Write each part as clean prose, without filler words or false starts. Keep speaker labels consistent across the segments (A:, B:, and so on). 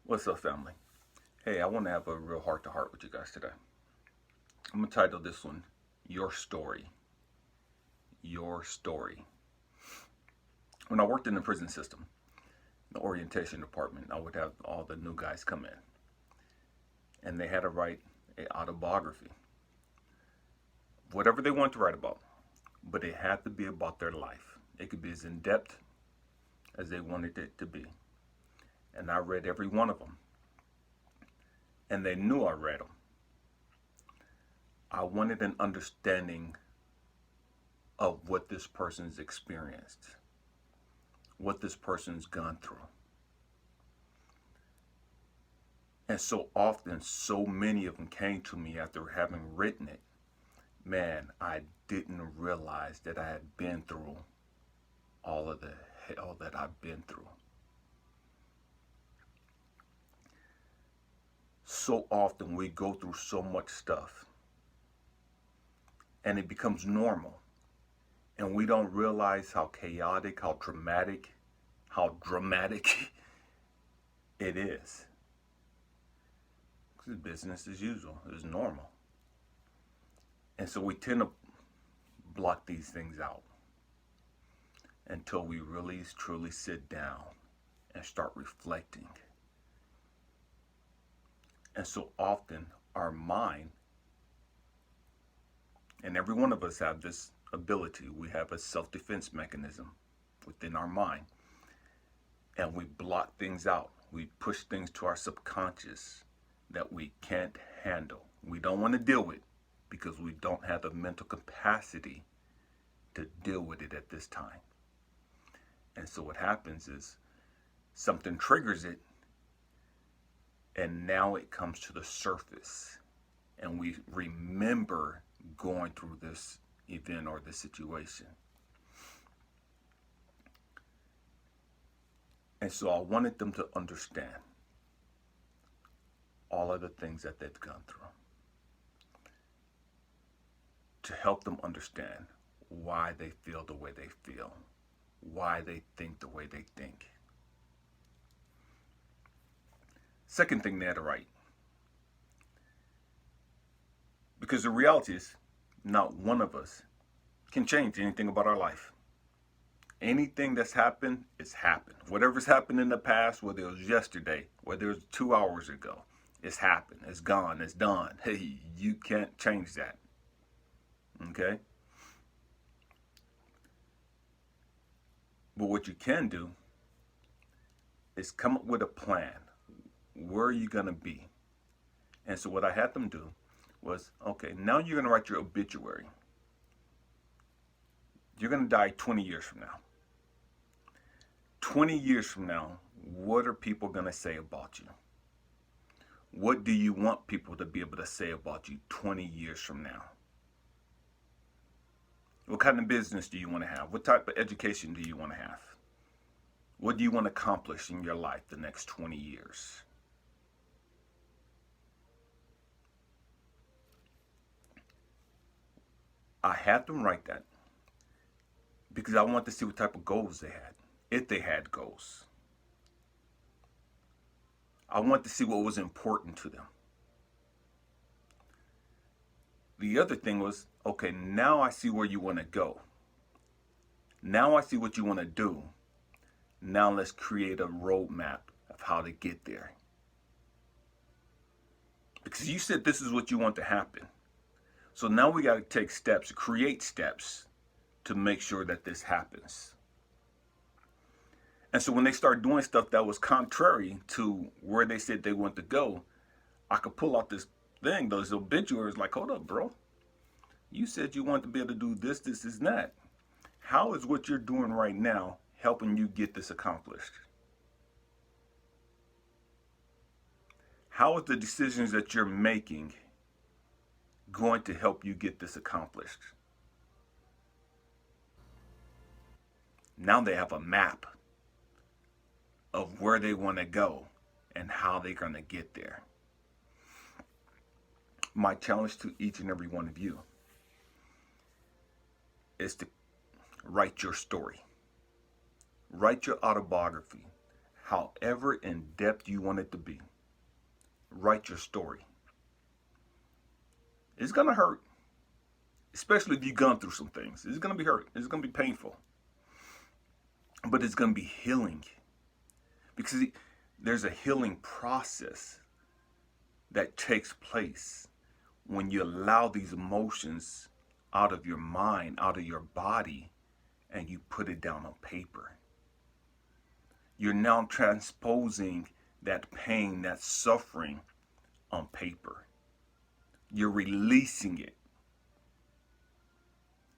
A: What's up, family? Hey, I want to have a real heart to heart with you guys today. I'm going to title this one, Your Story. Your Story. When I worked in the prison system, the orientation department, I would have all the new guys come in, and they had to write an autobiography. Whatever they want to write about, but it had to be about their life. It could be as in depth as they wanted it to be. And I read every one of them, and they knew I read them. I wanted an understanding of what this person's experienced, what this person's gone through. And so often, so many of them came to me after having written it. Man, I didn't realize that I had been through all of the hell that I've been through. So often we go through so much stuff and it becomes normal. And we don't realize how chaotic, how dramatic it is. It's business as usual. It's normal. And so we tend to block these things out until we really truly sit down and start reflecting. And so often our mind, and every one of us have this ability, we have a self-defense mechanism within our mind, and we block things out. We push things to our subconscious that we can't handle. We don't want to deal with because we don't have the mental capacity to deal with it at this time. And so what happens is something triggers it, and now it comes to the surface, and we remember going through this event or this situation. And so I wanted them to understand all of the things that they've gone through, to help them understand why they feel the way they feel, why they think the way they think. Second thing they had to write. Because the reality is, not one of us can change anything about our life. Anything that's happened, it's happened. Whatever's happened in the past, whether it was yesterday, whether it was 2 hours ago, it's happened, it's gone, it's done. Hey, you can't change that. Okay? But what you can do is come up with a plan. Where are you going to be? And so what I had them do was, okay, now you're going to write your obituary. You're going to die 20 years from now. 20 years from now, what are people going to say about you? What do you want people to be able to say about you 20 years from now? What kind of business do you want to have? What type of education do you want to have? What do you want to accomplish in your life the next 20 years? I had them write that because I want to see what type of goals they had, if they had goals. I want to see what was important to them. The other thing was, okay, now I see where you want to go. Now I see what you want to do. Now let's create a roadmap of how to get there. Because you said this is what you want to happen. So now we got to take steps, create steps to make sure that this happens. And so when they start doing stuff that was contrary to where they said they want to go, I could pull out this thing, those obituaries, like, hold up, bro. You said you want to be able to do this, this, and that. How is what you're doing right now helping you get this accomplished? How is the decisions that you're making going to help you get this accomplished? Now they have a map of where they want to go and how they're going to get there. My challenge to each and every one of you is to write your story. Write your autobiography. however in depth you want it to be. Write your story. It's going to hurt, especially if you've gone through some things. It's going to be hurt. It's going to be painful. But it's going to be healing. Because there's a healing process that takes place when you allow these emotions out of your mind, out of your body, and you put it down on paper. You're now transposing that pain, that suffering on paper. You're releasing it.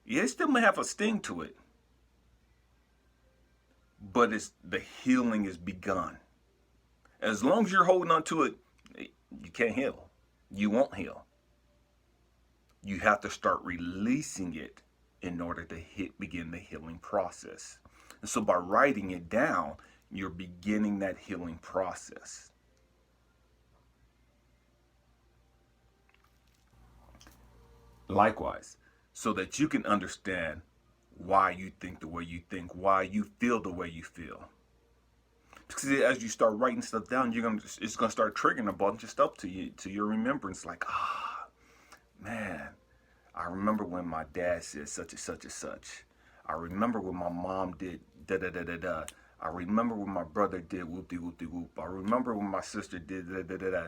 A: Yeah, it still may have a sting to it, but the healing is begun. As long as you're holding on to it, you can't heal. You won't heal. You have to start releasing it in order to begin the healing process. And so by writing it down, you're beginning that healing process. Likewise, so that you can understand why you think the way you think, why you feel the way you feel. Because as you start writing stuff down, it's gonna start triggering a bunch of stuff to your remembrance. Like, man, I remember when my dad said such and such and such. I remember when my mom did da da da da da. I remember when my brother did whoop de whoop de whoop. I remember when my sister did da da da da.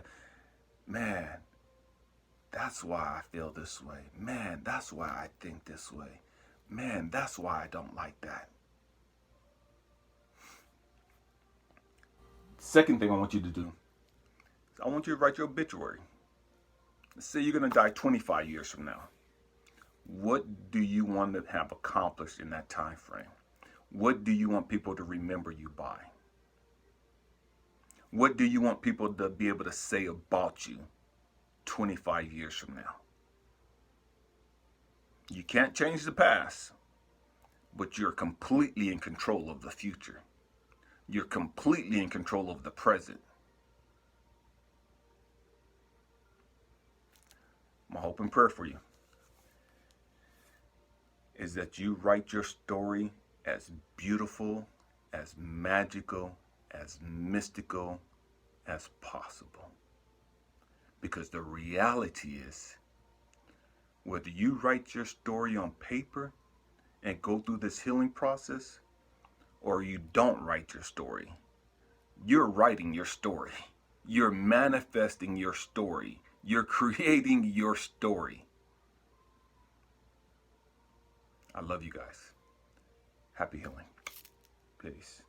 A: Man, that's why I feel this way. Man, that's why I think this way. Man, that's why I don't like that. Second thing I want you to do is I want you to write your obituary. Let's say you're going to die 25 years from now. What do you want to have accomplished in that time frame? What do you want people to remember you by? What do you want people to be able to say about you 25 years from now? You can't change the past, but you're completely in control of the future. You're completely in control of the present. My hope and prayer for you is that you write your story as beautiful, as magical, as mystical as possible. Because the reality is, whether you write your story on paper and go through this healing process, or you don't write your story, you're writing your story. You're manifesting your story. You're creating your story. I love you guys. Happy healing. Peace.